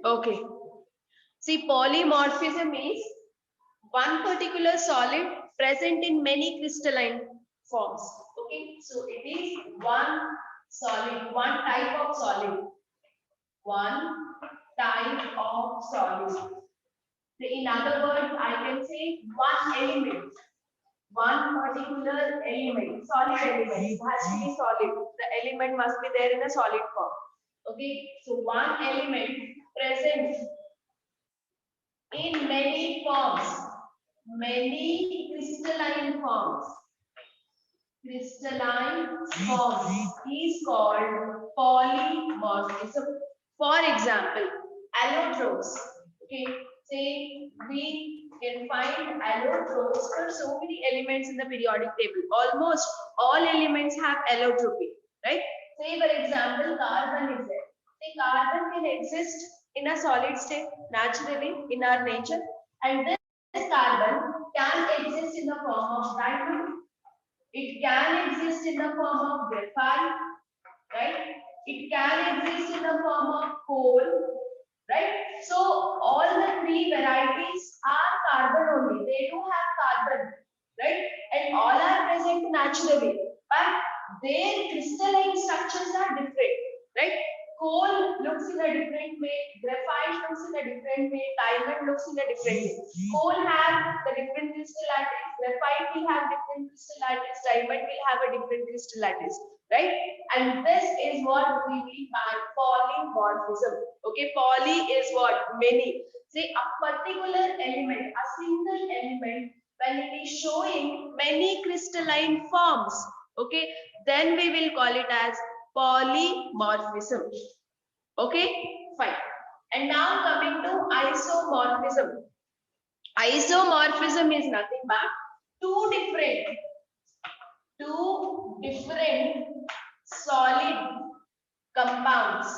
Okay. See, polymorphism is one particular solid present in many crystalline forms. Okay, so it is one solid, one type of solid, one type of solid. So in other words, I can say one element, one particular element, solid element. It has to be solid. The element must be there in a solid form. Okay, so one element present in many crystalline forms. Crystalline forms is called polymorphism. For example, allotropes. Okay, say we can find allotropes for so many elements in the periodic table. Almost all elements have allotropy, right? Say for example, carbon is there. Say carbon can exist in a solid state naturally in our nature, and this carbon can exist in the form of diamond. It can exist in the form of graphite, right? It can exist in the form of coal, right? So all the three varieties are carbon only. They do have carbon, right? And all are present naturally, but their crystalline structures are different, right? Coal looks in a different way, graphite looks in a different way, diamond looks in a different way. Coal have the different crystal lattice, graphite will have different crystal lattice, diamond will have a different crystal lattice, right? And this is what we mean by polymorphism. Okay, poly is what? Many. Say a particular element, a single element, when it is showing many crystalline forms, okay, then we will call it as polymorphism. Okay, fine. And now coming to isomorphism. Isomorphism is nothing but two different solid compounds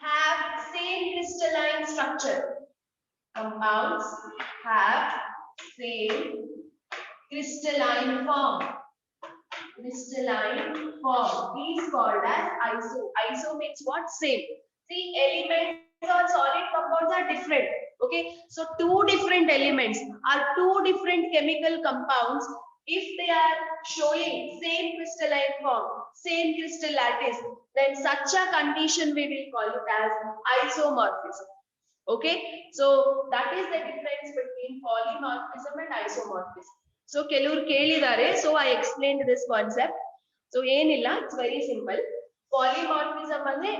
have same crystalline structure. Compounds have same crystalline form. Crystalline form is called as iso. Iso means what? Same. See, elements or solid compounds are different. Okay, so two different elements are two different chemical compounds. If they are showing same crystalline form, same crystal lattice, then such a condition we will call it as isomorphism. Okay, so that is the difference between polymorphism and isomorphism. So ಕೆಲವರು ಕೇಳಿದ್ದಾರೆ, so I explained this concept. So ಏನಿಲ್ಲ, it's very simple. Polymorphism ಅಂದ್ರೆ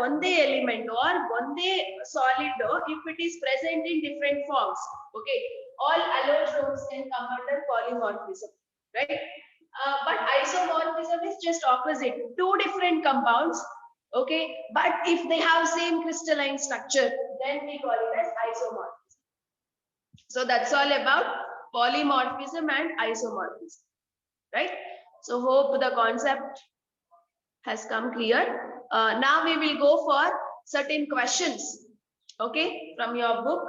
ಒಂದೇ element or ಒಂದೇ solid if it is present in different forms. Okay, all allotropes can come under polymorphism, right? But isomorphism is just opposite. Two different compounds, okay, but if they have same crystalline structure, then we call it as isomorphism. So that's all about polymorphism and isomorphism, right? So hope the concept has come clear. Now we will go for certain questions, okay, from your book.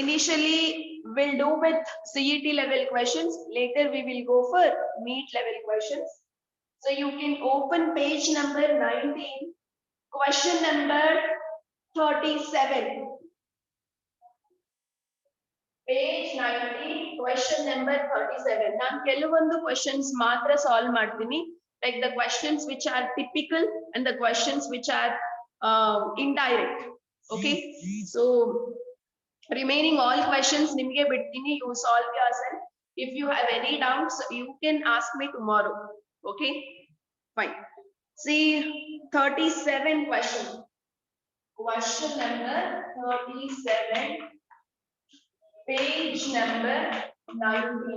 Initially we'll do with CET level questions, later we will go for NEET level questions. So you can open page number 19, question number 37. Page 19, question number 37. ನಾನು ಕೆಲವೊಂದು questions ಮಾತ್ರ solve ಮಾಡ್ತೀನಿ, like the questions which are typical and the questions which are indirect. Okay, so remaining all questions ನಿಮಗೆ ಬಿಡ್ತೀನಿ, you solve yourself. If you have any doubts, you can ask me tomorrow. Okay, fine. See, 37 question. Question number 37, page number 19.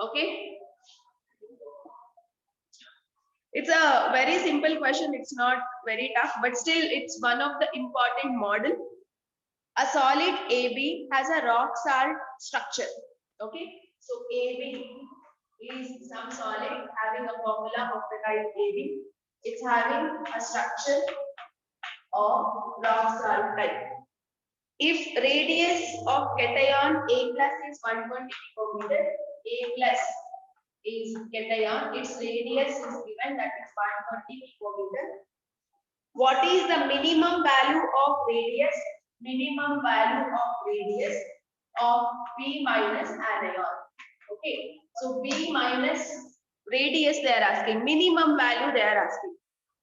Okay, it's a very simple question, it's not very tough, but still it's one of the important model. A solid AB has a rock salt structure. Okay, so AB is some solid having a formula of the type AB. It's having a structure of rock salt type. If radius of cation A plus is 120 picometer, A plus is cation, its radius is given, that is 120 picometer. What is the minimum value of radius? Minimum value of radius of B minus anion. Okay, so B minus radius they are asking, minimum value they are asking.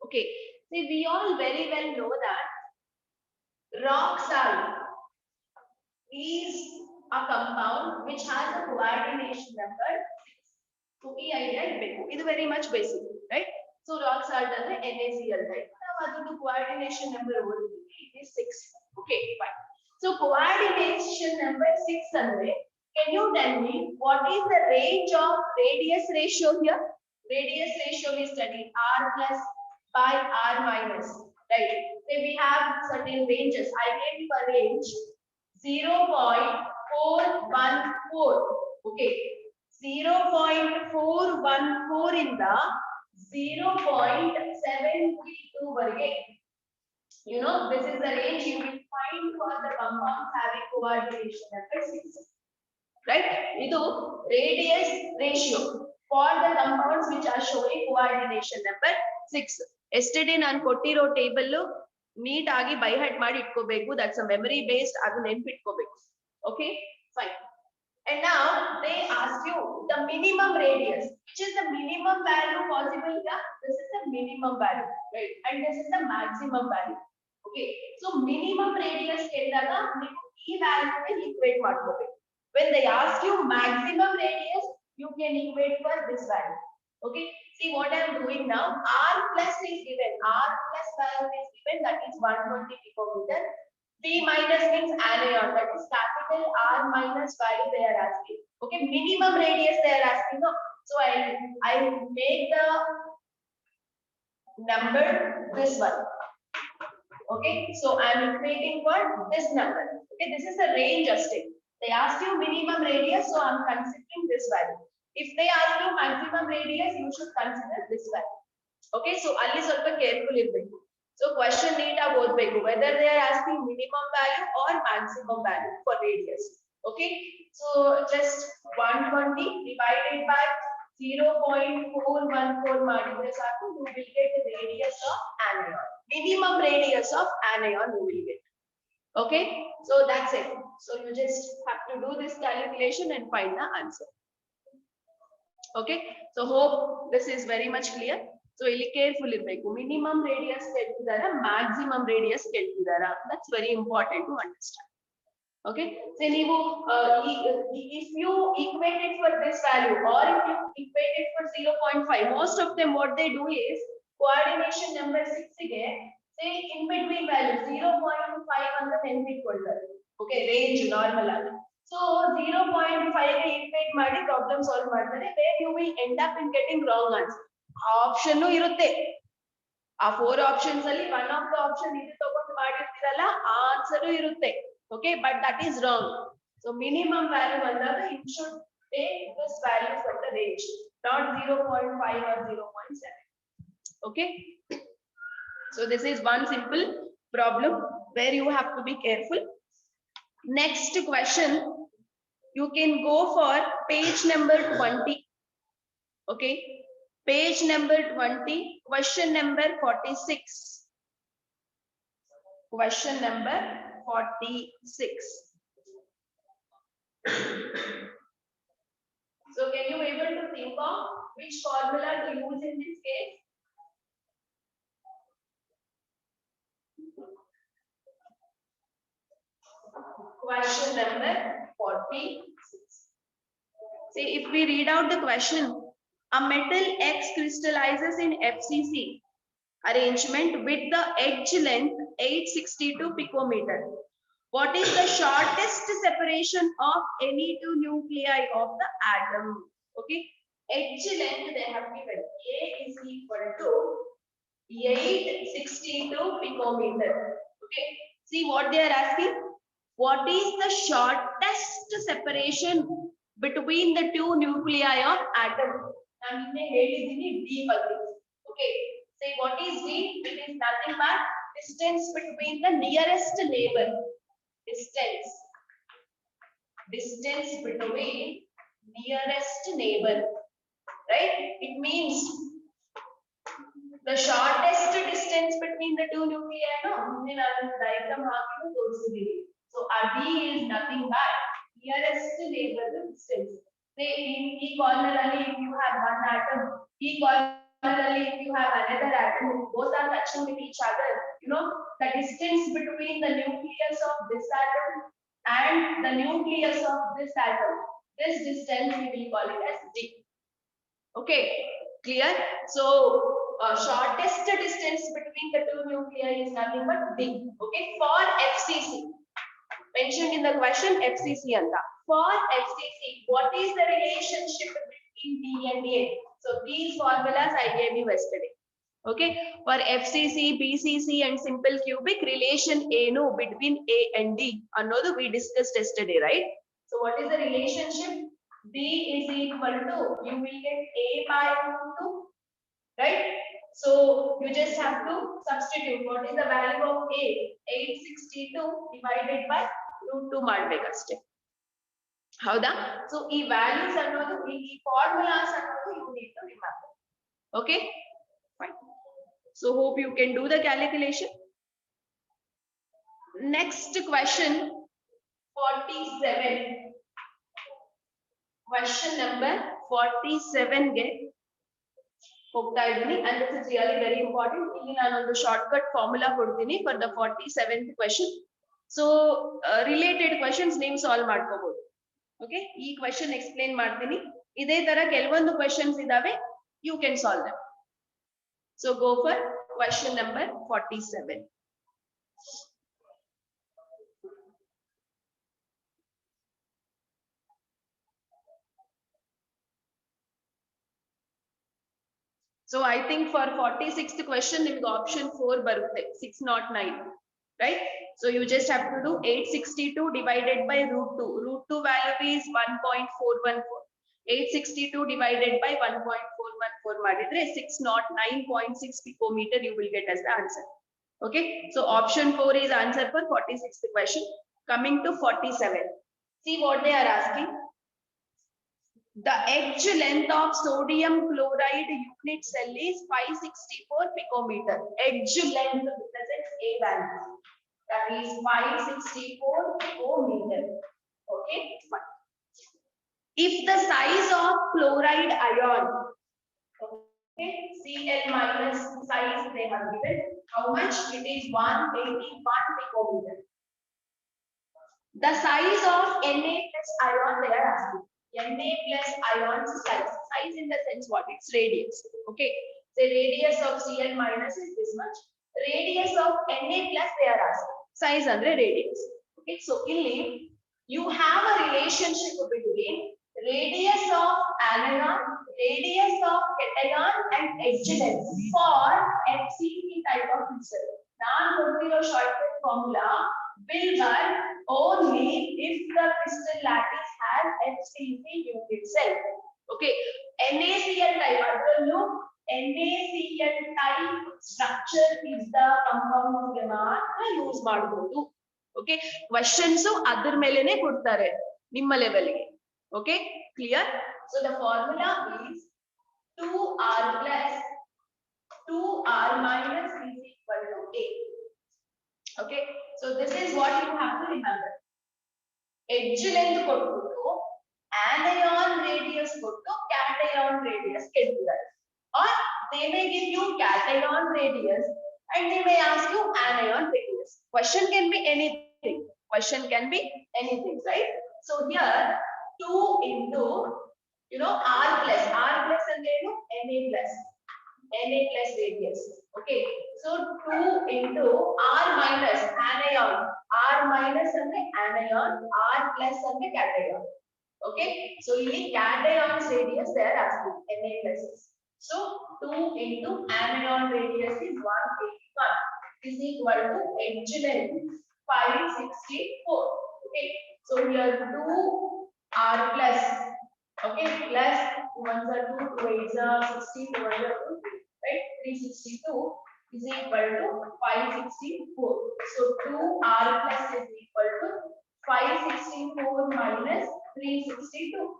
Okay, see we all very well know that rock salt is a compound which has a coordination number 6. So ಈ idea ಇರಬೇಕು. ಇದು very much basic, right? So rock salt ಅಂದ್ರೆ NaCl, right? ನಾವು ಅದಕ್ಕೆ coordination number ಓದಿದ್ವಿ, it is 6. Okay, fine. So coordination number 6 ಅಂದ್ರೆ, can you tell me what is the range of radius ratio here? Radius ratio we studied r plus by r minus, right? So we have certain ranges. I gave you a range 0.414. Okay, 0.414 in the 0.732 varge. You know, this is the range you will find for the compounds having coordination number 6. Right? Idu radius ratio for the compounds which are showing coordination number 6. Yesterday ನಾನು ಕೊಟ್ಟಿರೋ table neat ಆಗಿ by heart ಮಾಡಿ ಇಟ್ಕೋಬೇಕು. That's a memory based, ಅದು ನೆನಪಿಟ್ಕೋಬೇಕು. Okay fine. And now they ask you the minimum radius, which is the minimum value possible here. This is the minimum value, right? And this is the maximum value. Okay, so minimum radius ಕೇಳಿದಾಗ ನೀವು ಈ value ಗೆ equate ಮಾಡ್ಕೋಬೇಕು. When they ask you maximum radius, you can equate for this value. Okay, see what I am doing now. R plus is given, R plus value is given, that is 120 picometer. B minus means anion, that is capital R minus value they are asking. Okay, minimum radius they are asking. No, so I make the number this one. Okay, so I am equating for this number. Okay, this is the range adjusting. They ask you minimum radius, so I am considering this value. If they ask you maximum radius, you should consider this value. Okay, so alli solpa careful irbeku. So question neat ಆಗಿ ಓದಬೇಕು, whether they are asking minimum value or maximum value for radius. Okay, so just 120 divided by 0.414 ಮಾಡಿದ್ರೆ ಸಾಕು, you will get the radius of anion. Minimum radius of anion you will get. Okay, so that's it. So you just have to do this calculation and find the answer. Okay, so hope this is very much clear. So ಇಲ್ಲಿ careful ಇರಬೇಕು. Minimum radius ಕೇಳ್ತಿದಾರ, maximum radius ಕೇಳ್ತಿದಾರ, that's very important to understand. Okay, so ನೀವು if you equate it for this value or if you equate it for 0.5, most of them what they do is coordination number 6 ಗೆ say in between value 0.5 ಅಂತ ನೆನಪಿಟ್ಕೊಳ್ತಾರೆ. Okay, range normal ಆಗಿ. So 0.5 ಗೆ equate ಮಾಡಿ problem solve ಮಾಡ್ತಾರೆ, where you will end up in getting wrong answer. Option ಇರುತ್ತೆ, ಆ 4 options ಅಲ್ಲಿ one of the option ಇದು ತಗೊಂಡು ಮಾಡಿರ್ತೀರಲ್ಲ, ಆ ಆನ್ಸರ್ ಇರುತ್ತೆ. Okay, but that is wrong. So minimum value ಅಂದಾಗ you should take this value for the range, not 0.5 or 0.7. Okay, so this is one simple problem where you have to be careful. Next question, you can go for page number 20. Okay, page number 20, question number 46. Question number 46. So can you able to think of which formula to use in this case? Question number 46. See, if we read out the question, a metal X crystallizes in FCC arrangement with the edge length 862 picometer. What is the shortest separation of any two nuclei of the atom? Okay, edge length they have given, A is equal to 862 picometer. Okay, see what they are asking. What is the shortest separation between the two nuclei of atom? Okay, say what is D? It is nothing but distance between the nearest neighbor. Distance between nearest neighbor, right? It means The shortest distance between the two nuclei, no, ಮುಂದೆ ನಾನು diagram ಹಾಕಿ ತೋರಿಸಿದ್ದೀನಿ. So D is nothing but nearest neighborhood distance. Say in E corner ಅಲ್ಲಿ if you have one atom, E corner ali if you have another atom, both are touching with each other. You know the distance between the nucleus of this atom and the nucleus of this atom. This distance we will call it as D. Okay, clear? So shortest distance between the two nuclei is nothing but D. Okay, for FCC mentioned in the question, FCC anta. For FCC, what is the relationship between D and A? So these formulas I gave you yesterday. Okay, for FCC, BCC and simple cubic, relation A no between A and D another we discussed yesterday, right? So what is the relationship? D is equal to, you will get A by root 2, right? So you just have to substitute. What is the value of A? 862 divided by root 2 ಮಾಡಬೇಕಷ್ಟೇ. ಹೌದಾ? So ಈ values ಅನ್ನೋದು ಈ formulas ಅನ್ನೋದು you need to remember. Okay? Fine. So hope you can do the calculation. Next question 47. Question number 47 ಗೆ ಹೋಗ್ತಾ ಇದ್ದೀನಿ and this is really very important. ಇಲ್ಲಿ ನಾನು ಒಂದು ಶಾರ್ಟ್ಕಟ್ ಫಾರ್ಮುಲಾ ಕೊಡ್ತೀನಿ for the 47th question. So related questions ನೀವು solve ಮಾಡ್ಕೋಬಹುದು. Okay, ಈ question explain ಮಾಡ್ತೀನಿ. ಇದೇ ತರ ಕೆಲವೊಂದು questions ಇದಾವೆ, you can solve them. So go for question number 47. So I think for 46th question, ನಿಮಗೆ option 4 ಬರುತ್ತೆ 609, right? So you just have to do 862 divided by root 2. Root 2 value is 1.414. 862 divided by 1.414 ಮಾಡಿದ್ರೆ 609.6 picometer you will get as the answer. Okay, so option 4 is answer for 46th question. Coming to 47. See what they are asking. The edge length of sodium chloride unit cell is 564 picometer. Edge length represents A value. That is 564 picometer. Okay, fine. If the size of chloride ion, okay, Cl minus size they have given, how much? It is 181 picometer. The size of Na plus ion they are asking. Na plus ion's size in the sense what? It's radius. Okay, the radius of Cl minus is this much. Radius of Na plus they are asking. Size under radius. Okay, so illi you have a relationship between radius of anion, radius of cation and edge length for FCC type of crystal. Now your shortcut formula will work only if the crystal lattice has FCC unit cell. Okay, NaCl type adallu NaCl type structure is the compound ಗೆ ಮಾತ್ರ use ಮಾಡಬಹುದು. Okay, questions ಅದರ ಮೇಲೆನೇ ಕೊಡ್ತಾರೆ ನಿಮ್ಮ level ಗೆ. Okay, clear? So the formula is 2R plus 2R minus is equal to A. Okay, so this is what you have to remember. Edge length ಕೊಟ್ಟು anion radius ಕೊಟ್ಟು cation radius ಕೇಳ್ತಿದ್ದಾರೆ. Or they may give you cation radius and they may ask you anion radius. Question can be anything. Question can be anything, right? So here 2 into R plus and Na plus radius. Okay, so 2 into R minus anion, R minus and anion, R plus and cation. Okay, so in cation's radius they are asking Na plus. So 2 into anion radius is 181 is equal to edge length 564. Okay, so here 2 R plus, okay, plus 2 1s are 2, 2 8s are 16, 2 1s are 2, right? 362 is equal to 564. So 2R plus is equal to 564 minus 362.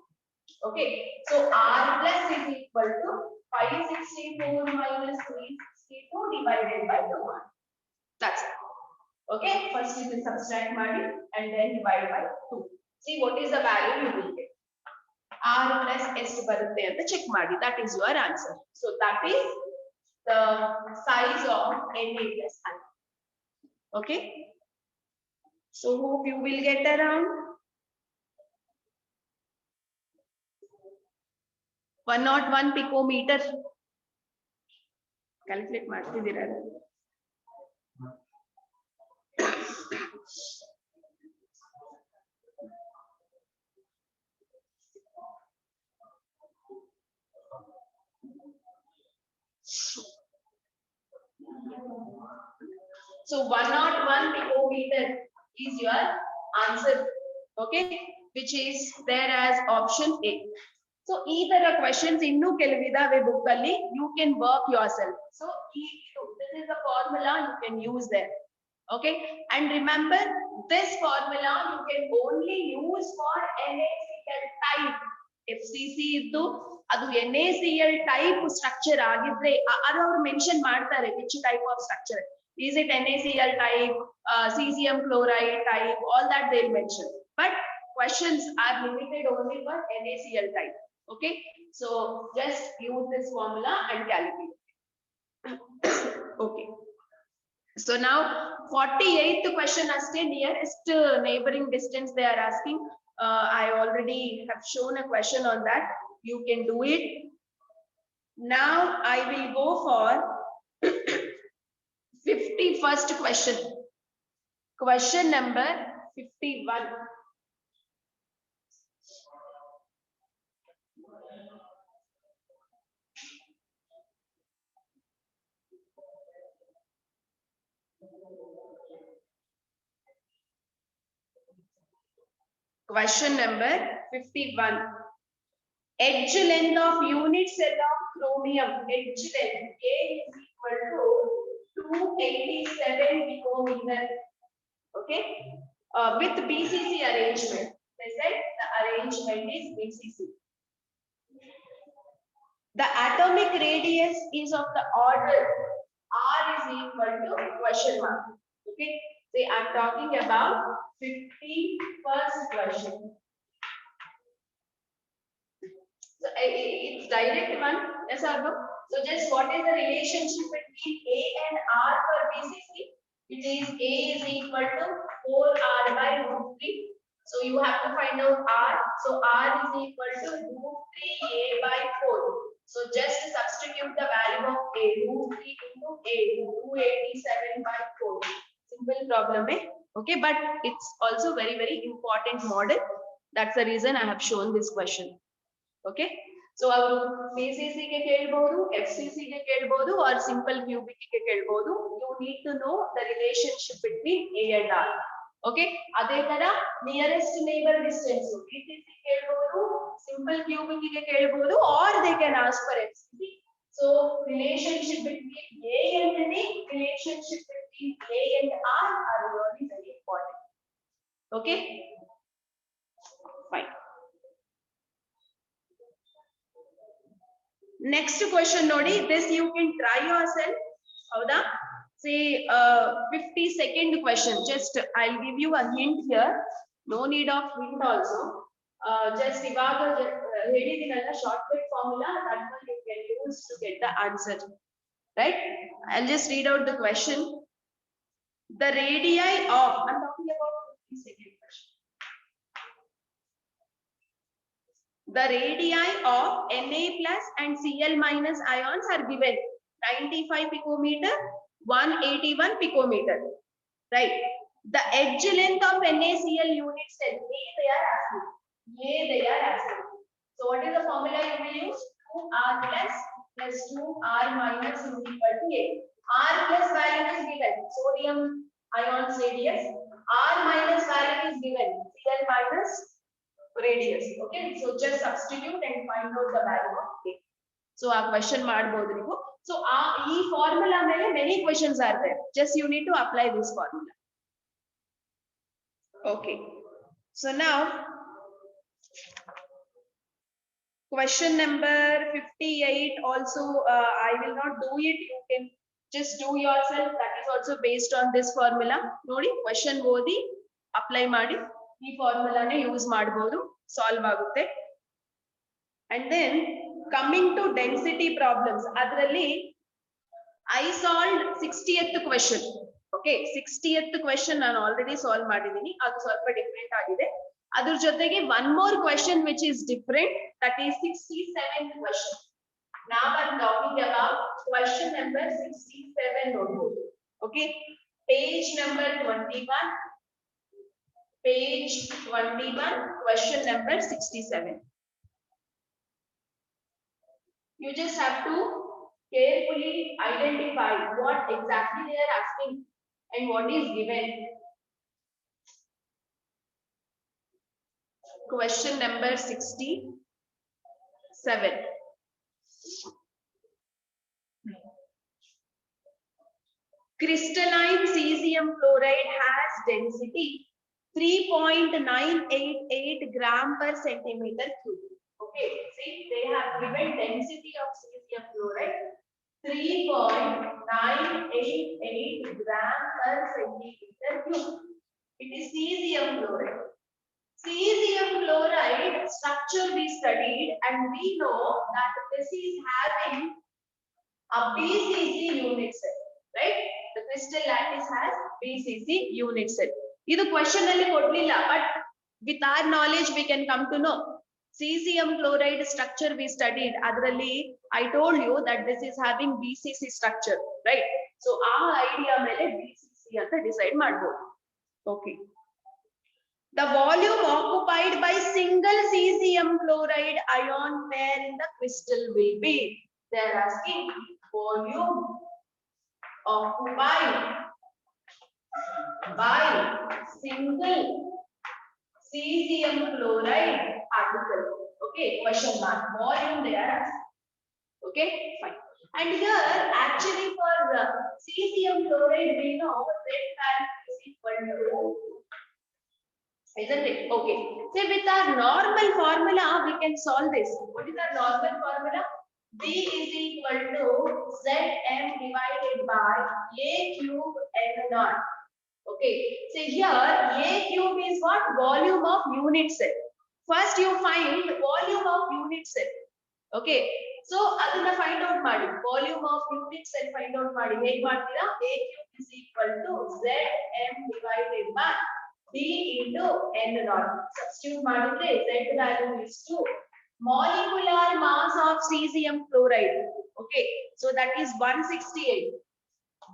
Okay, so R plus is equal to 564 minus 362 divided by 2. That's it. Okay, first you will subtract money and then divide by 2. See what is the value you will get. R plus S barutte anta check ಮಾಡಿ. That is your answer. So that is the size of Na plus I. Okay. So hope you will get around 101 picometer. Calculate ಮಾಡ್ತಿದ್ದೀರಾ? So 101 picometer is your answer, okay, which is there as option A. So either a questions innu kelvidave book alli you can work yourself. So this is the formula you can use there, okay, and remember this formula you can only use for NaCl type. FCC iddu adu NaCl type structure agidre adu avaru mention ಮಾಡ್ತಾರೆ which type of structure. Is it NaCl type, cesium chloride type, all that they'll mention. But questions are limited only for NaCl type. Okay, so just use this formula and calculate. Okay. So now 48th question aste nearest neighboring distance they are asking. I already have shown a question on that. You can do it. Now I will go for 51st question. Question number 51. Question number 51. Edge length of unit cell of chromium. Edge length A is equal to 287 picometer. Okay. With BCC arrangement. They said the arrangement is BCC. The atomic radius is of the order R is equal to question mark. Okay. See, I'm talking about 51st question. So it's direct one. Yes or no? So just what is the relationship between A and R for BCC? It is A is equal to 4R by root 3. So you have to find out R. So R is equal to root 3A by 4. So just substitute the value of A. Root 3 into A. 287 by 4. Simple problem, eh? Okay, but it's also very, very important model. That's the reason I have shown this question. Okay, so our BCC ke kelbodu, FCC ke kelbodu, or simple cubic ke kelbodu. You need to know the relationship between A and R. Okay, adhe tara nearest neighbor distance BCC kelbodu, simple cubic ke kelbodu, or they can ask for FCC. So relationship between A and D, relationship between A and R are really very important. Okay, fine. Next question nodi, this you can try yourself. Howda? Say 52nd question. Just I'll give you a hint here. No need of hint also. Just ivaga helidinalla shortcut formula, that one you can use to get the answer. Right? I'll just read out the question. The radii of, I'm talking about 52nd question. The radii of Na plus and Cl minus ions are given 95 picometer, 181 picometer, right? The edge length of NaCl unit cell, they are asking. So what is the formula you will use? 2R plus 2R minus is equal to A. R plus value is given, sodium ions radius. R minus value is given, Cl minus radius. Okay, so just substitute and find out the value of A. So our question ಮಾಡಬಹುದು ನೀವು. So ಈ formula ಮೇಲೆ many questions are there. Just you need to apply this formula. Okay. So now question number 58 also I will not do it. You can Just do yourself. That is also based on this formula. Nodi question ಓದಿ apply ಮಾಡಿ ಈ formula ನೇ use ಮಾಡಬಹುದು, solve ಆಗುತ್ತೆ. And then coming to density problems, ಅದರಲ್ಲಿ I solved 60th question. Okay, 60th question ನಾನು already solve ಮಾಡಿದೀನಿ, ಅದು ಸ್ವಲ್ಪ different ಆಗಿದೆ. ಅದ್ರ ಜೊತೆಗೆ one more question which is different, that is 67th question. Now I'm talking about question number 67 notebook. Okay, page number 21, page 21, question number 67. You just have to carefully identify what exactly they are asking and what is given. Question number 67. Crystalline cesium fluoride has density 3.988 gram per centimeter cube. Okay, see, they have given density of cesium fluoride 3.988 gram per centimeter cube. It is cesium fluoride. Cesium fluoride structure we studied, and we know that this is having a BCC unit cell, right? The crystal lattice has BCC unit cell. This question alli kodlilla, but with our knowledge we can come to know. Cesium fluoride structure we studied, adralli I told you that this is having BCC structure, right? So our idea mele BCC anta decide madbodu. Okay. The volume occupied by single cesium fluoride ion pair in the crystal will be. They are asking volume occupied by single cesium fluoride particle. Okay, question mark. Volume they are asking. Okay, fine. And here actually for cesium fluoride we know Z value is equal to, isn't it? Okay. So with our normal formula, we can solve this. What is our normal formula? B is equal to Zm divided by A cube N naught. Okay. So here A cube is what? Volume of unit cell. First you find volume of unit cell. Okay. So adana find out ಮಾಡಿ. Volume of unit cell find out ಮಾಡಿ. ಹೇಗೆ ಮಾಡ್ತೀರಾ? A cube is equal to Zm divided by B into N naught. Substitute ಮಾಡಿದ್ರೆ Z value is 2. Molecular mass of cesium fluoride. Okay, so that is 168.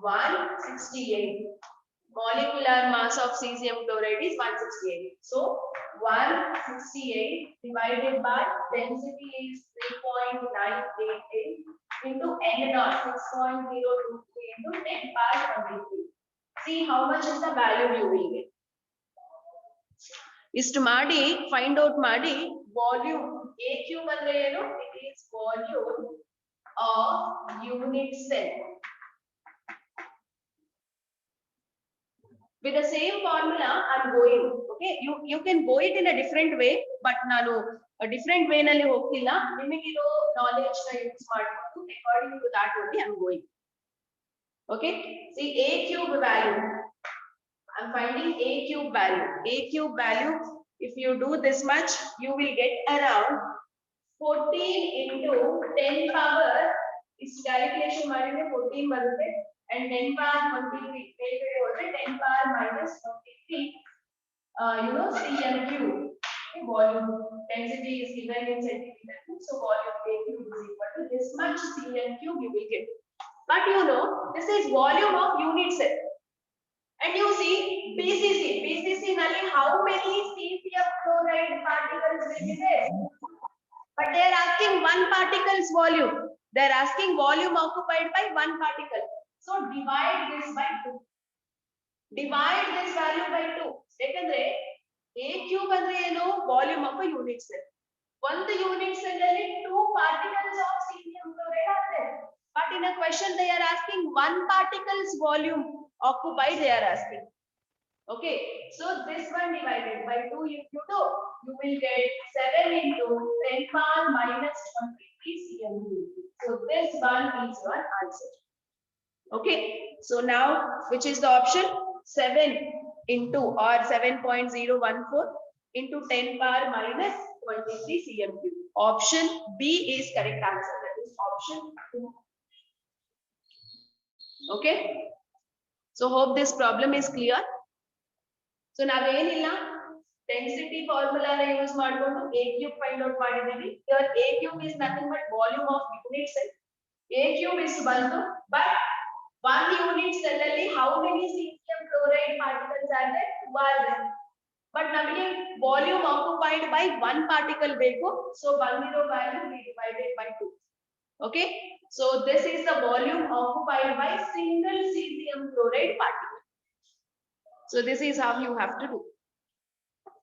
168. Molecular mass of cesium fluoride is 168. So 168 divided by density is 3.988 into N naught 6.023 into 10 power 23. See how much is the value you will get. ಇಷ್ಟು ಮಾಡಿ find out ಮಾಡಿ volume A cube ಅಂದ್ರೆ ಏನು? It is volume of unit cell. With the same formula I'm going. Okay, you can go it in a different way, but ನಾನು different way ನಲ್ಲಿ ಹೋಗ್ತಿಲ್ಲ. ನಿಮಗಿರೋ knowledge ನ use ಮಾಡ್ಕೊಂಡು according to that only I'm going. Okay, see A cube value. I'm finding A cube value. A cube value, if you do this much, you will get around 14 into 10 power. Is calculation ಮಾಡಿದ್ರೆ 14 ಬರುತ್ತೆ, and 10 power 23 ಬೇರೆ ಹೋದ್ರೆ 10 power minus 23. Cm cube. Okay, volume density is given in centimeter cube, so volume A cube is equal to this much Cm cube you will get. But this is volume of unit cell. And you see BCC nalli how many cesium fluoride particles will be there? But they are asking one particle's volume. They are asking volume occupied by one particle. So divide this by 2. Divide this value by 2. Ekandre A cube andre eno volume of a unit cell. One unit cell alli 2 particles of cesium fluoride are there. But in a question they are asking one particle's volume occupied they are asking. Okay, so this one divided by 2 if you do, you will get 7 into 10 power minus 23 cm cube. So this one is your answer. Okay, so now which is the option? 7 into or 7.014 into 10 power minus 23 cm cube. Option B is correct answer. That is option 2. Okay, so hope this problem is clear. So ನಾವೇನಿಲ್ಲ density formula use ಮಾಡಿಕೊಂಡು a cube find out ಮಾಡಿದೀವಿ. Here a cube is nothing but volume of unit cell. A cube is ಬಂತು, but one unit cell ಅಲ್ಲಿ how many cesium chloride particles are there? 2 are there. But ನಮಗೆ volume occupied by one particle ಬೇಕು, so ಬಂದಿರೋ value we divided by 2. Okay, so this is the volume occupied by single cesium chloride particle. So this is how you have to do.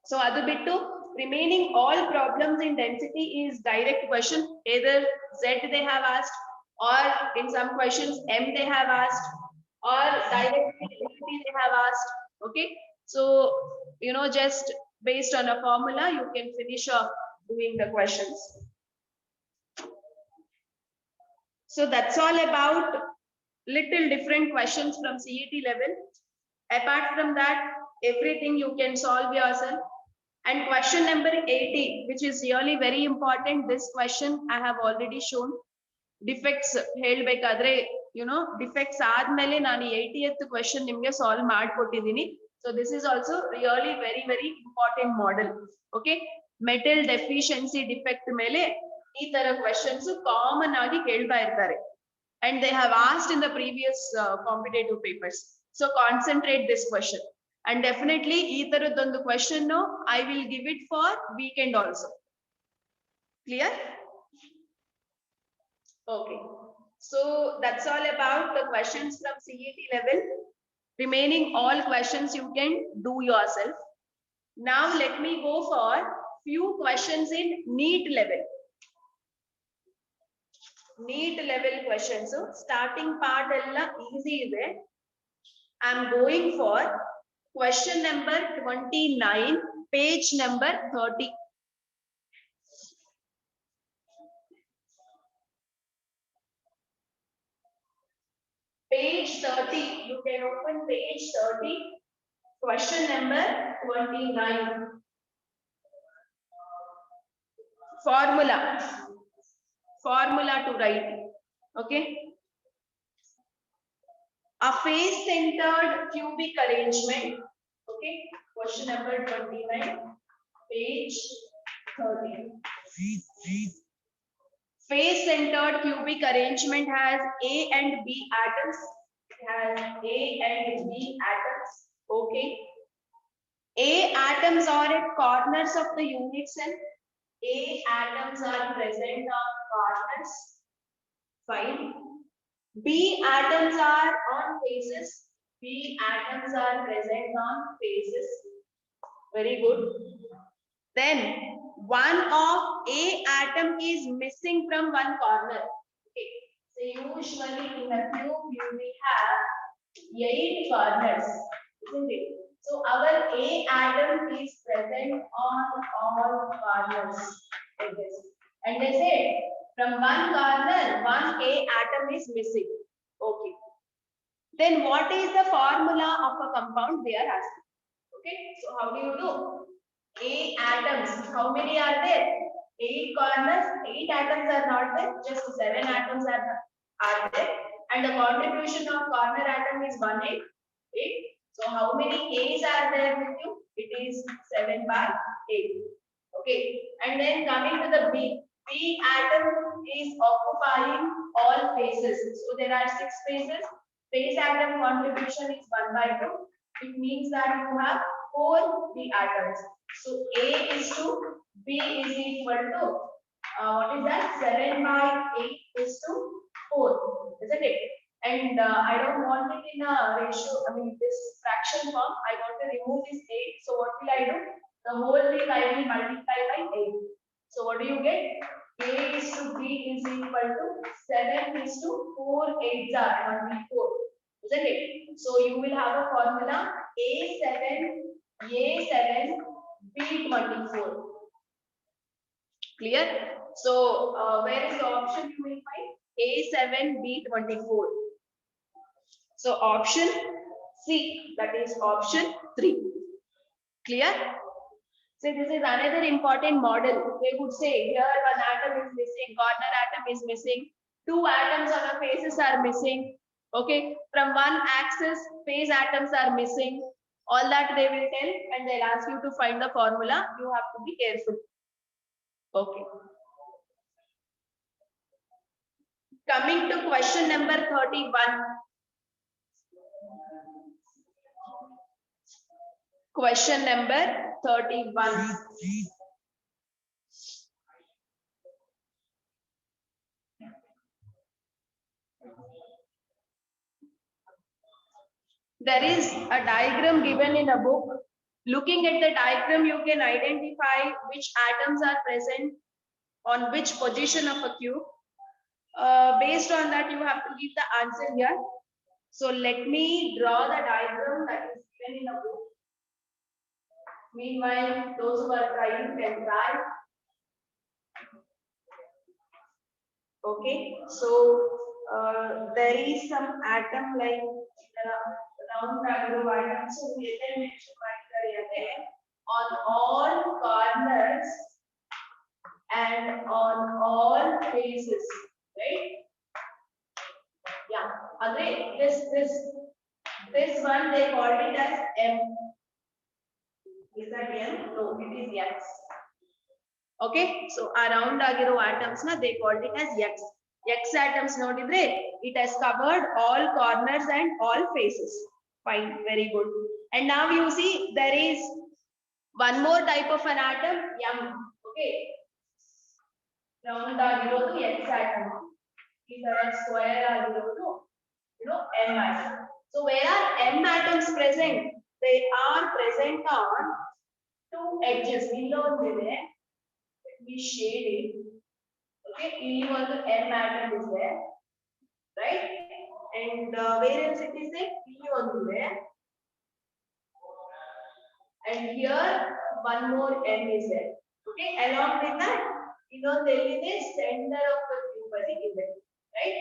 So adu bittu remaining all problems in density is direct question. Either Z they have asked, or in some questions M they have asked, or directly density they have asked. Okay, so you know, just based on a formula you can finish up doing the questions. So that's all about little different questions from CET level. Apart from that, everything you can solve yourself. And question number 80, which is really very important. This question I have already shown. Defects helbekadre, you know, defects aadmele nanu 80th question nimge solve madkottidini. So this is also really very very important model. Okay, metal deficiency defect mele ee tara questions common agi kelta irtare, and they have asked in the previous competitive papers. So concentrate this question, and definitely ee taradondu question no I will give it for weekend also. Clear? Okay, so that's all about the questions from CET level. Remaining all questions you can do yourself. Now let me go for few questions in NEET level. NEET level questions. So starting part ella easy ide. I am going for question number 29, page number 30. Page 30, you can open page 30, question number 29. Formula to write. Okay. A face-centered cubic arrangement. Okay. Question number 29, page 30. Face-centered cubic arrangement has A and B atoms. It has A and B atoms. Okay. A atoms are at corners of the unit cell. A atoms are present on corners. Fine. B atoms are on faces. B atoms are present on faces. Very good. Then one of A atom is missing from one corner. Okay. So usually in a cube you will have 8 corners, isn't it? So our A atom is present on all corners like this. And they say from one corner, one A atom is missing. Okay. Then what is the formula of a compound they are asking? Okay. So how do you do? A atoms, how many are there? 8 corners, 8 atoms are not there, just 7 atoms are there. And the contribution of corner atom is 1, 8. So how many A's are there with you? It is 7 by 8. Okay. And then coming to the B. B atom is occupying all faces. So there are 6 faces. Face atom contribution is 1 by 2. It means that you have 4 B atoms. So A is to B is equal to what is that? 7 by 8 is to 4, isn't it? And I don't want it in a ratio, I mean this fraction form. I want to remove this 8. So what will I do? The whole thing I will multiply by 8. So what do you get? A is to B is equal to 7 is to 4 8s are 24, isn't it? So you will have a formula A7 B24. Clear? So where is the option you will find? A7 B24. So option C, that is option 3. Clear? So this is another important model. They would say here one atom is missing, corner atom is missing, 2 atoms on the faces are missing. Okay, from one axis phase atoms are missing. All that they will tell and they'll ask you to find the formula. You have to be careful. Okay. Coming to question number 31. Question number 31. There is a diagram given in a book. Looking at the diagram, you can identify which atoms are present on which position of a cube. Based on that, you have to give the answer here. So let me draw the diagram that is given in a book. Meanwhile, those who are trying can try. Okay, so there is some atom like round triangle atom. So we can mention on all corners and on all faces, right? Yeah, agree. This one they called it as M. Is that M? No, it is X. Okay, so around agiro atoms na they called it as X. X atoms nodidre it has covered all corners and all faces. Fine, very good. And now you see there is one more type of an atom, M. Okay, round agiro to X atom. Is a square agiro to M atom. So where are M atoms present? They are present on 2 edges. Below there. We shade it. Okay, ಇಲ್ಲಿ ಒಂದು M atom is there, right? And where else it is there? ಇಲ್ಲಿ ಒಂದು ಇದೆ. And here one more M is there. Okay, along with that, ಇನ್ನೊಂದು ಎಲ್ಲಿದೆ? Center of the cube ಇದೆ, right?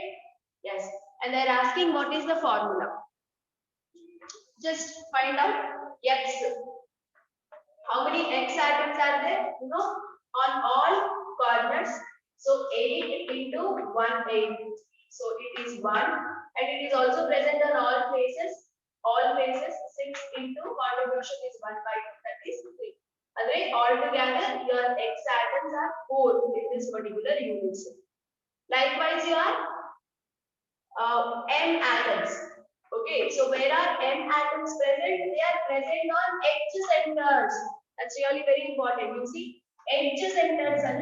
Yes. And they're asking what is the formula. Just find out X. How many X atoms are there? On all corners. So 8 into 1 8. So it is 1 and it is also present on all faces. All faces 6 into contribution is 1 by 2, that is 3. Otherwise altogether your X atoms are 4 in this particular unit. Likewise your M atoms. Okay, so where are M atoms present? They are present on edge centers. That's really very important. You see, edge centers are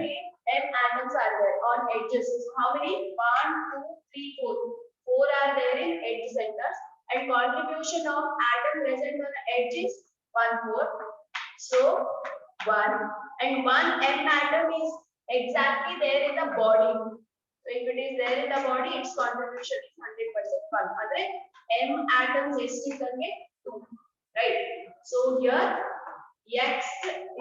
M atoms are there on edges. So how many? 1, 2, 3, 4. 4 are there in edge centers. And contribution of atom present on the edges 1/4. So 1. And 1 M atom is exactly there in the body. So if it is there in the body, its contribution is 100% 1. Other M atoms is 2. Right? So here X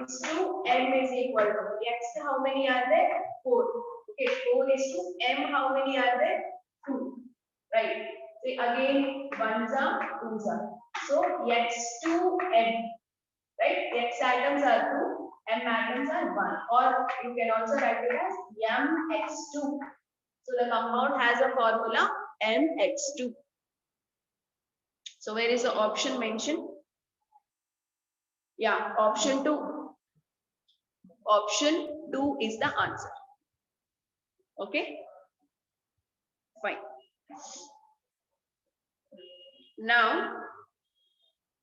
is to M is equal to X. How many are there? 4. Okay, 4 is to M. How many are there? 2. Right. See again, 1s are 2s are. So X to M. Right? X atoms are 2, M atoms are 1. Or you can also write it as MX2. So the compound has a formula MX2. So where is the option mentioned? Yeah, option 2. Option 2 is the answer. Okay, fine. Now,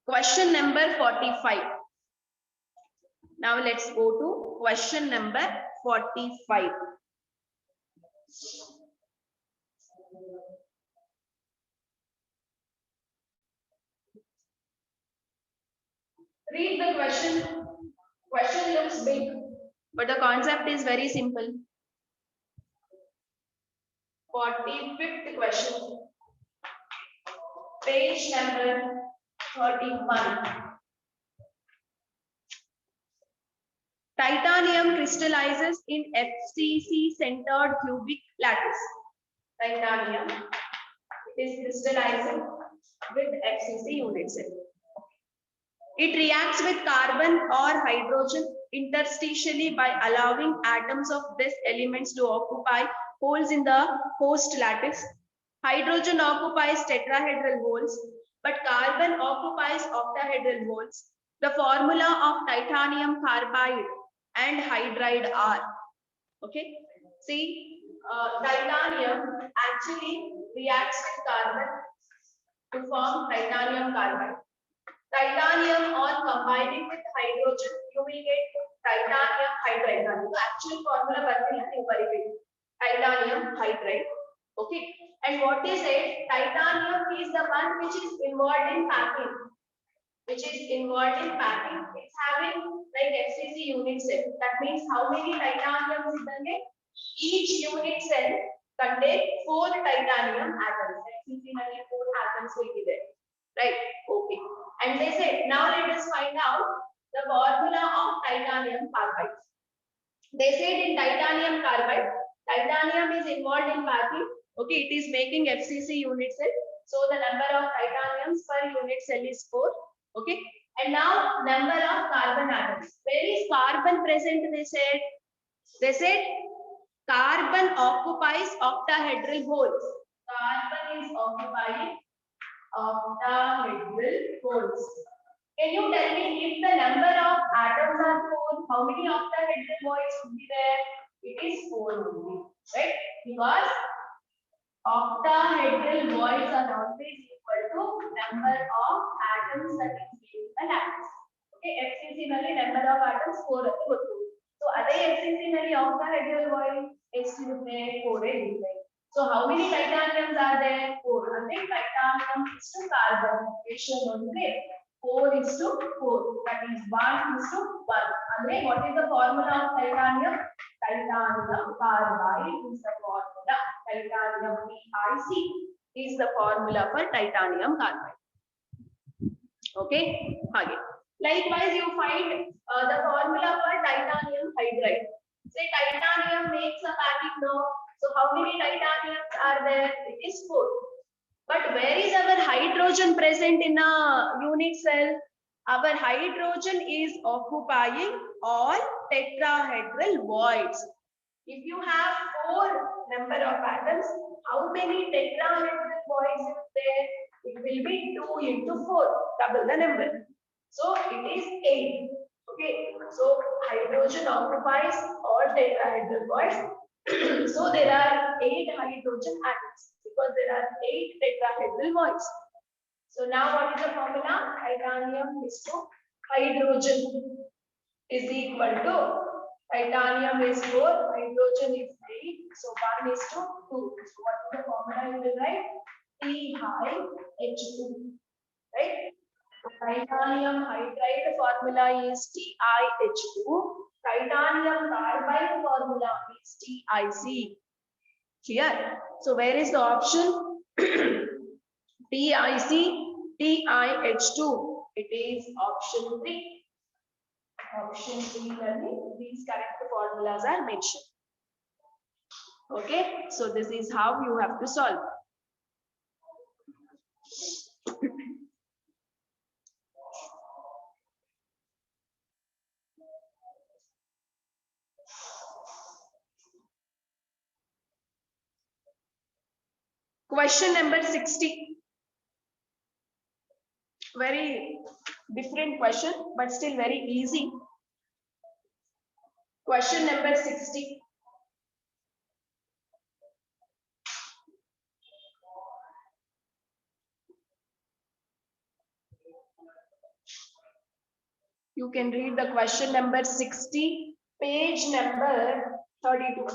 question number 45. Now let's go to question number 45. Read the question. Question looks big, but the concept is very simple. 45th question. Page number 31. Titanium crystallizes in FCC centered cubic lattice. Titanium is crystallizing with FCC unit cell. It reacts with carbon or hydrogen interstitially by allowing atoms of these elements to occupy holes in the host lattice. Hydrogen occupies tetrahedral holes, but carbon occupies octahedral holes. The formula of titanium carbide and hydride are, okay, see, titanium actually reacts with carbon to form titanium carbide. Titanium on combining with hydrogen, you will get titanium hydride. The actual formula titanium hydride. Okay. And what is it? Titanium is the one which is involved in packing. It's having like FCC unit cell. That means how many titaniums is there? Each unit cell contains 4 titanium atoms. FCC 4 atoms will be there. Right? Okay. And they said, now let us find out the formula of titanium carbide. They said in titanium carbide, titanium is involved in packing. Okay, it is making FCC unit cell. So the number of titaniums per unit cell is 4. Okay. And now number of carbon atoms. Where is carbon present? They said carbon occupies octahedral holes. Carbon is occupying octahedral holes. Can you tell me if the number of atoms are 4, how many octahedral voids would be there? It is 4 only, right? Because octahedral voids are always equal to number of atoms that is given by lattice. Okay, FCC ನಲ್ಲಿ number of atoms 4 ಅಂತ ಗೊತ್ತು. So ಅದೇ FCC ನಲ್ಲಿ octahedral void ಎಷ್ಟಿರುತ್ತೆ? 4 ಇರುತ್ತೆ. So how many titaniums are there? 4. And then titanium is to carbon. Ratio only 4:4. That is 1:1. And then what is the formula of titanium? Titanium carbide is the formula. Titanium TiC is the formula for titanium carbide. Okay. Again. Likewise, you find the formula for titanium hydride. Say titanium makes a packing now. So how many titaniums are there? It is 4. But where is our hydrogen present in a unit cell? Our hydrogen is occupying all tetrahedral voids. If you have 4 number of atoms, how many tetrahedral voids is there? It will be 2 into 4, double the number. So it is 8. Okay. So hydrogen occupies all tetrahedral voids. So there are 8 hydrogen atoms because there are 8 tetrahedral voids. So now what is the formula? Titanium is to hydrogen is equal to titanium is 4, hydrogen is 8. So 1:2. So what is the formula you will write? TiH2. Right? Titanium hydride formula is TiH2. Titanium carbide formula is TiC. Clear? So where is the option? TiC, TiH2. It is option 3. Option 3 learning. These correct formulas are mentioned. Okay. So this is how you have to solve. Question number 60. Very different question, but still very easy. Question number 60. You can read the question number 60, page number 32.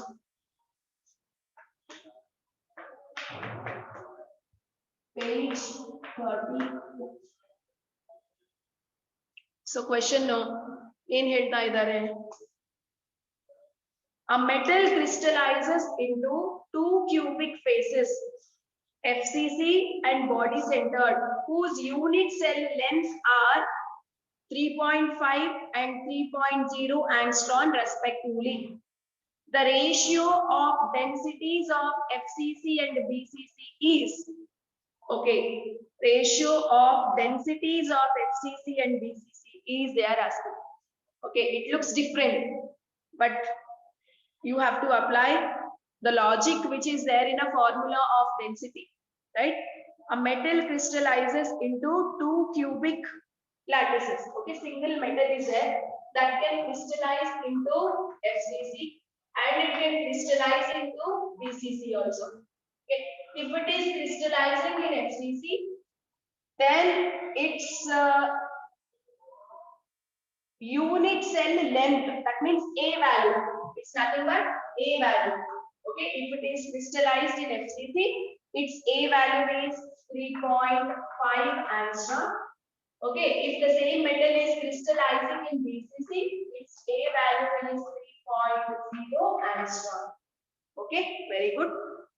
Page 32. So question no. In ಹೇಳ್ತಾ ಇದ್ದಾರೆ. A metal crystallizes into 2 cubic faces, FCC and body centered, whose unit cell lengths are 3.5 and 3.0 angstrom respectively. The ratio of densities of FCC and BCC is, okay, ratio of densities of FCC and BCC is they are asking. Okay, it looks different, but you have to apply the logic which is there in a formula of density, right? A metal crystallizes into two cubic lattices. Okay, single metal is there that can crystallize into FCC and it can crystallize into BCC also. Okay, if it is crystallizing in FCC, then its unit cell length, that means A value, it's nothing but A value. Okay, if it is crystallized in FCC, its A value is 3.5 angstrom. Okay, if the same metal is crystallizing in BCC, its A value is 3.0 angstrom. Okay, very good.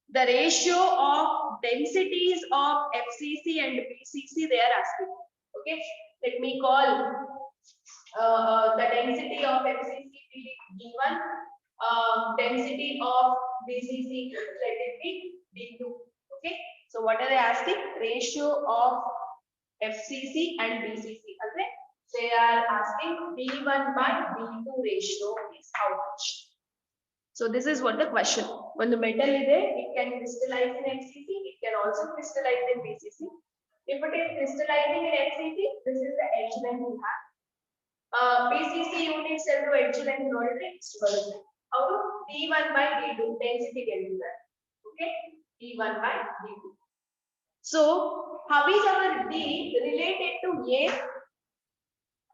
The ratio of densities of FCC and BCC they are asking. Okay, let me call the density of FCC be D1, density of BCC let it be D2. Okay, so what are they asking? Ratio of FCC and BCC. Okay, they are asking D1 by D2 ratio is how much? So this is what the question. When the metal is there, it can crystallize in FCC. It can also crystallize in BCC. If it is crystallizing in FCC, this is the edge length we have. BCC unit cell to edge length already. How to D1 by D2 density can be that. Okay, D1 by D2. So how is our D related to A?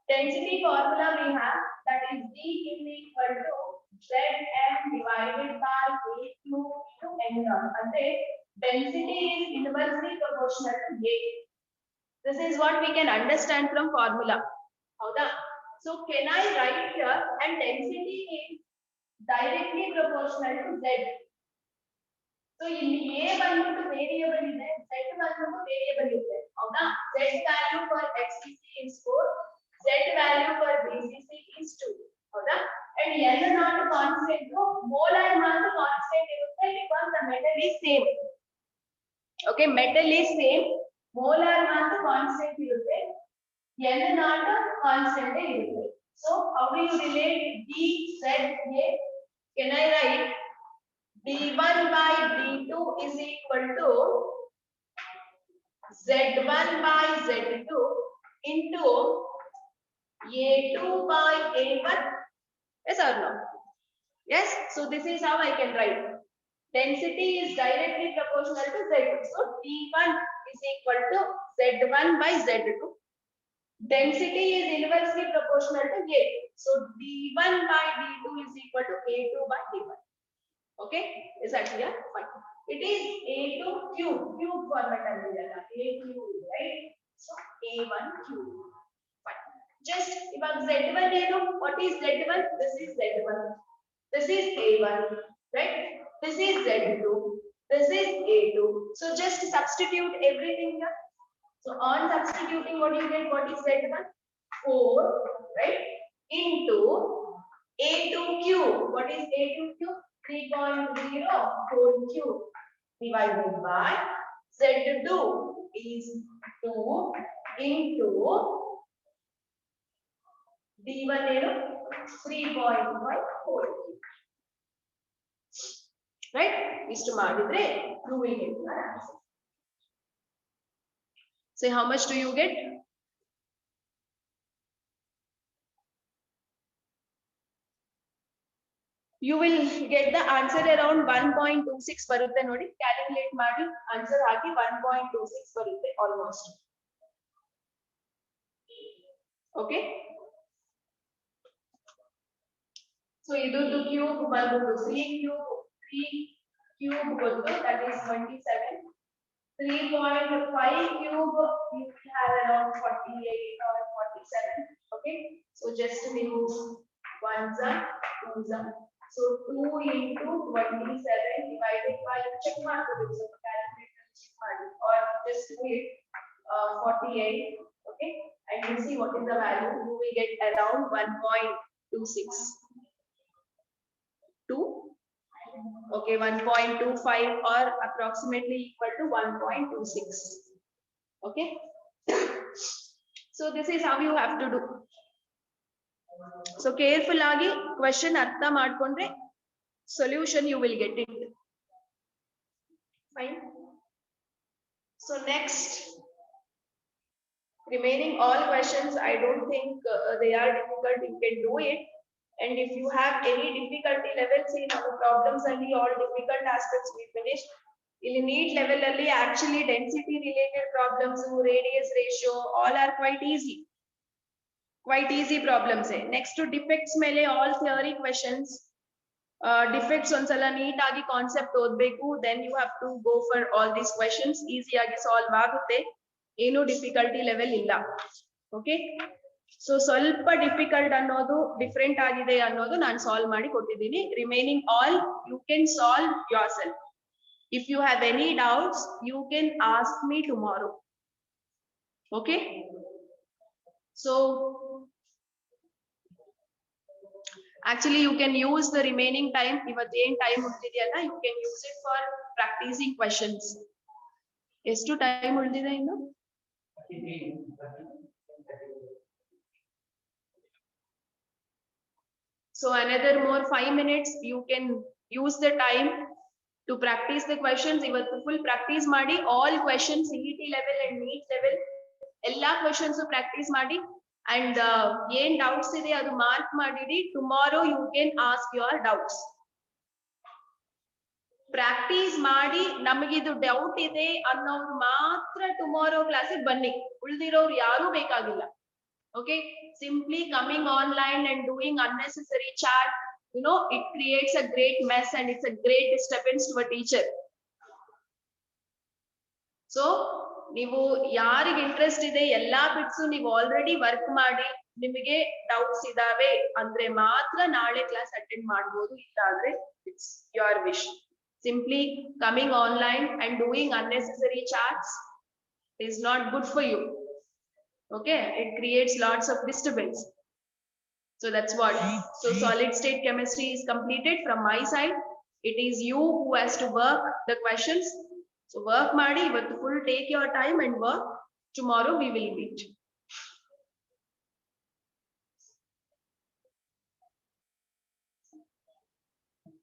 Density formula we have, that is D is equal to Zm divided by A cube into N naught. And density is inversely proportional to A. This is what we can understand from formula. So can I write here, and density is directly proportional to Z. So in A value variable is there, Z value variable is there. Z value for FCC is 4. Z value for BCC is 2. And N not constant, molar mass constant because the metal is same. Okay, metal is same. Molar mass constant N not constant. So how do you relate D, Z, A? Can I write D1 by D2 is equal to Z1 by Z2 into A2 by A1. Yes or no? Yes. So this is how I can write. Density is directly proportional to Z2. So D1 is equal to Z1 by Z2. Density is inversely proportional to A. So D1 by D2 is equal to A2 by D1. Okay, is that clear? Fine. It is A2 cube format A cube, right? So A1 cube. Fine. Just about Z1, what is Z1? This is Z1. This is A1, right? This is Z2. This is A2. So just substitute everything here. So on substituting, what do you get? What is Z1? 4, right? Into A2 cube. What is A2 cube? 3.04 cube divided by Z2 is 2 into D1 3.54 cube. Right? Mr. Madidre proving it. Say how much do you get? You will get the answer around 1.26 ಬರುತ್ತೆ ನೋಡಿ calculate ಮಾಡಿ answer ಹಾಕಿ 1.26 ಬರುತ್ತೆ almost. Okay, so idudu cube ಬಂದು 3 cube ಗೊತ್ತು, that is 27. 3.5 cube you have around 48 or 47. Okay, so just remove ones and twos and so 2 into 27 divided by check calculator check or just do it 48. Okay, and you see what is the value. You will get around 1.26 2. Okay, 1.25 or approximately equal to 1.26. Okay. So this is how you have to do. So careful agi question artha madkondre solution you will get it. Fine. So next, remaining all questions, I don't think they are difficult. You can do it. And if you have any difficulty levels in our problems, only all difficult aspects we finished. In NEET level, only actually density related problems, radius ratio, all are quite easy. Quite easy problems. Next to defects, mele all theory questions. Defects onsala neat agi concept odbeku, then you have to go for all these questions. Easy agi solve agutte, eno difficulty level illa. Okay, so ಸ್ವಲ್ಪ difficult ಅನ್ನೋದು different ಆಗಿದೆ ಅನ್ನೋದು ನಾನು solve ಮಾಡಿ ಕೊಟ್ಟಿದ್ದೀನಿ. Remaining all you can solve yourself. If you have any doubts, you can ask me tomorrow. Okay, so actually you can use the remaining time, ivattu ಏನು time ಉಳಿದಿದೆಯಲ್ಲ, you can use it for practicing questions. ಎಷ್ಟು time ಉಳಿದಿದೆ ಇನ್ನು? So another more 5 minutes you can use the time to practice the questions. Ivattu full practice ಮಾಡಿ all questions CET level and NEET level ella questions practice ಮಾಡಿ and ಏನ್ doubts ಇದೆ ಅದು mark ಮಾಡಿಡಿ. Tomorrow you can ask your doubts. Practice ಮಾಡಿ ನಮಗಿದು doubt ಇದೆ ಅನ್ನೋರು ಮಾತ್ರ tomorrow class ಗೆ ಬನ್ನಿ, ಉಳಿದಿರೋರು ಯಾರು ಬೇಕಾಗಿಲ್ಲ. Okay, simply coming online and doing unnecessary chat, you know, it creates a great mess and it's a great disturbance to a teacher. So ನೀವು ಯಾರಿಗೆ ಇಂಟ್ರೆಸ್ಟ್ ಇದೆ ಎಲ್ಲಾ ಬಿಟ್ಸು ನೀವು ಆಲ್ರೆಡಿ ವರ್ಕ್ ಮಾಡಿ, ನಿಮಗೆ ಡೌಟ್ಸ್ ಇದಾವೆ ಅಂದ್ರೆ ಮಾತ್ರ ನಾಳೆ ಕ್ಲಾಸ್ ಅಟೆಂಡ್ ಮಾಡಬಹುದು, ಇಲ್ಲ ಅಂದ್ರೆ it's your wish. Simply coming online and doing unnecessary chats is not good for you. Okay, it creates lots of disturbance. So that's what. So solid state chemistry is completed from my side. It is you who has to work the questions. So work ಮಾಡಿ, ಇವತ್ತು full take your time and work. Tomorrow we will meet.